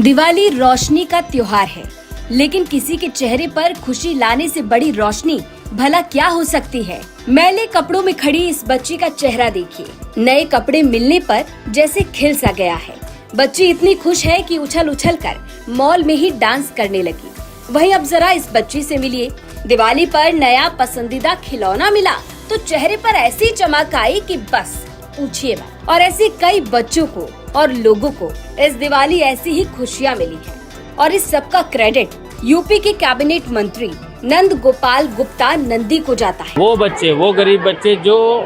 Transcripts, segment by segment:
दिवाली रोशनी का त्योहार है, लेकिन किसी के चेहरे पर खुशी लाने से बड़ी रोशनी भला क्या हो सकती है। मैले कपड़ों में खड़ी इस बच्ची का चेहरा देखिए, नए कपड़े मिलने पर जैसे खिल सा गया है। बच्ची इतनी खुश है कि उछल उछल कर मॉल में ही डांस करने लगी। वहीं अब जरा इस बच्ची से मिलिए। दिवाली पर नया पसंदीदा खिलौना मिला तो चेहरे पर ऐसी चमक आई कि बस पूछिए मत। और ऐसे कई बच्चों को और लोगों को इस दिवाली ऐसी ही खुशियां मिली है और इस सब का क्रेडिट यूपी के कैबिनेट मंत्री नंद गोपाल गुप्ता नंदी को जाता है। वो बच्चे, वो गरीब बच्चे जो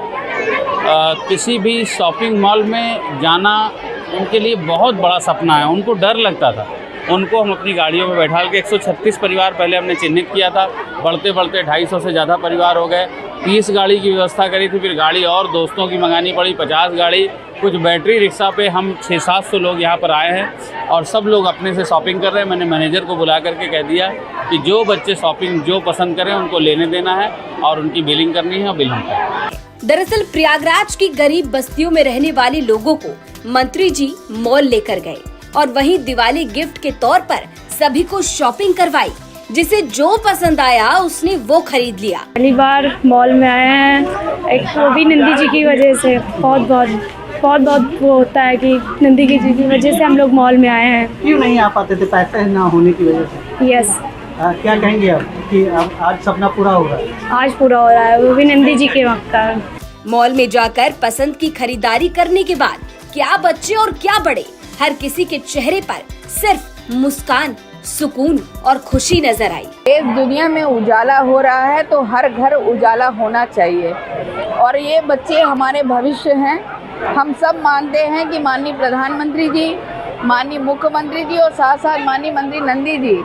किसी भी शॉपिंग मॉल में जाना उनके लिए बहुत बड़ा सपना है, उनको डर लगता था। उनको हम अपनी गाड़ियों में बैठा के 136 परिवार पहले हमने चिन्हित किया था, बढ़ते बढ़ते 250 से ज़्यादा परिवार हो गए। 30 गाड़ी की व्यवस्था करी थी, फिर गाड़ी और दोस्तों की मंगानी पड़ी, 50 गाड़ी, कुछ बैटरी रिक्शा पे हम 600-700 लोग यहाँ पर आए हैं और सब लोग अपने से शॉपिंग कर रहे हैं। मैंने मैनेजर को बुला करके कह दिया कि जो बच्चे शॉपिंग जो पसंद करें उनको लेने देना है और उनकी बिलिंग करनी है और बिल हम करें। दरअसल प्रयागराज की गरीब बस्तियों में रहने वाले लोगों को मंत्री जी मॉल लेकर गए और वहीं दिवाली गिफ्ट के तौर पर सभी को शॉपिंग करवाई। जिसे जो पसंद आया उसने वो खरीद लिया। पहली बार मॉल में आए हैं, एक वो भी नंदी जी की वजह से। बहुत वो होता है कि नंदी जी की वजह से हम लोग मॉल में आए हैं। क्यों नहीं आ पाते थे? पैसे ना होने की वजह से। यस। क्या कहेंगे आप कि अब आज सपना पूरा हो रहा है? आज पूरा हो रहा है, वो भी नंदी जी के वक्त का। मॉल में जाकर पसंद की खरीदारी करने के बाद क्या बच्चे और क्या बड़े, हर किसी के चेहरे पर सिर्फ मुस्कान, सुकून और खुशी नजर आई। इस दुनिया में उजाला हो रहा है तो हर घर उजाला होना चाहिए और ये बच्चे हमारे भविष्य हैं। हम सब मानते हैं कि माननीय प्रधानमंत्री जी, माननीय मुख्यमंत्री जी और साथ साथ माननीय मंत्री नंदी जी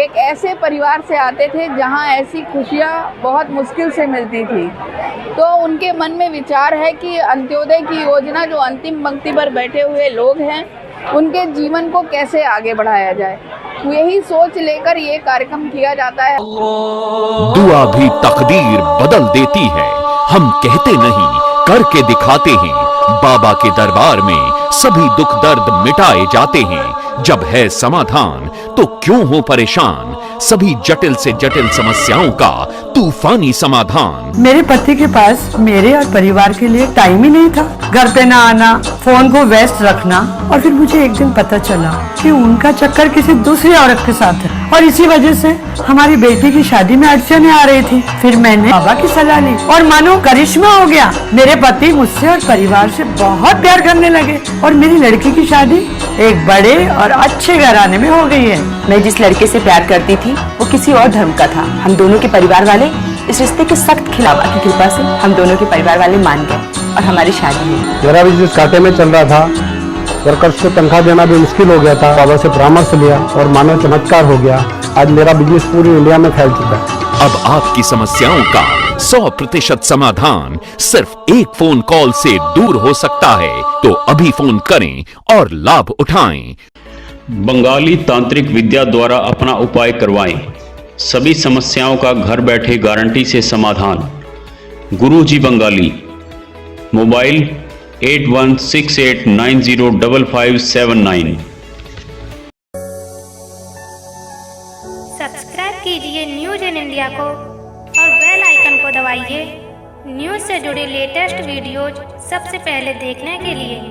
एक ऐसे परिवार से आते थे जहां ऐसी खुशियां बहुत मुश्किल से मिलती थी। तो उनके मन में विचार है कि अंत्योदय की योजना, जो अंतिम पंक्ति पर बैठे हुए लोग हैं, उनके जीवन को कैसे आगे बढ़ाया जाए, यही सोच लेकर ये कार्यक्रम किया जाता है। दुआ भी तकदीर बदल देती है, हम कहते नहीं करके दिखाते हैं। बाबा के दरबार में सभी दुख दर्द मिटाए जाते हैं। जब है समाधान तो क्यों हो परेशान, सभी जटिल से जटिल समस्याओं का तूफानी समाधान। मेरे पति के पास मेरे और परिवार के लिए टाइम ही नहीं था। घर पे ना आना, फोन को व्यस्त रखना, और फिर मुझे एक दिन पता चला कि उनका चक्कर किसी दूसरी औरत के साथ है और इसी वजह से हमारी बेटी की शादी में अड़चनें आ रही थी। फिर मैंने बाबा की सलाह ली और मानो करिश्मा हो गया। मेरे पति मुझसे और परिवार से बहुत प्यार करने लगे और मेरी लड़की की शादी एक बड़े और अच्छे घराने में हो गई है। मैं जिस लड़के से प्यार करती थी वो किसी और धर्म का था। हम दोनों के परिवार वाले इस रिश्ते के सख्त खिलाफ की कृपा से हम दोनों के परिवार वाले मान गए और हमारी शादी हुई। मेरा बिजनेस घाटे में चल रहा था, वर्कर्स को तनख्वाह देना भी मुश्किल हो गया था। बाबा से परामर्श लिया और मानव चमत्कार हो गया। आज मेरा बिजनेस पूरी इंडिया में फैल चुका है। अब आपकी समस्याओं का 100% समाधान सिर्फ एक फोन कॉल से दूर हो सकता है। तो अभी फोन करें और लाभ उठाएं। बंगाली तांत्रिक विद्या द्वारा अपना उपाय करवाएं। सभी समस्याओं का घर बैठे गारंटी से समाधान। गुरुजी बंगाली। मोबाइल 8168905579। सब्सक्राइब कीजिए न्यूज इन इंडिया को और बेल आइकन को दबाइए न्यूज से जुड़े लेटेस्ट वीडियोज सबसे पहले देखने के लिए।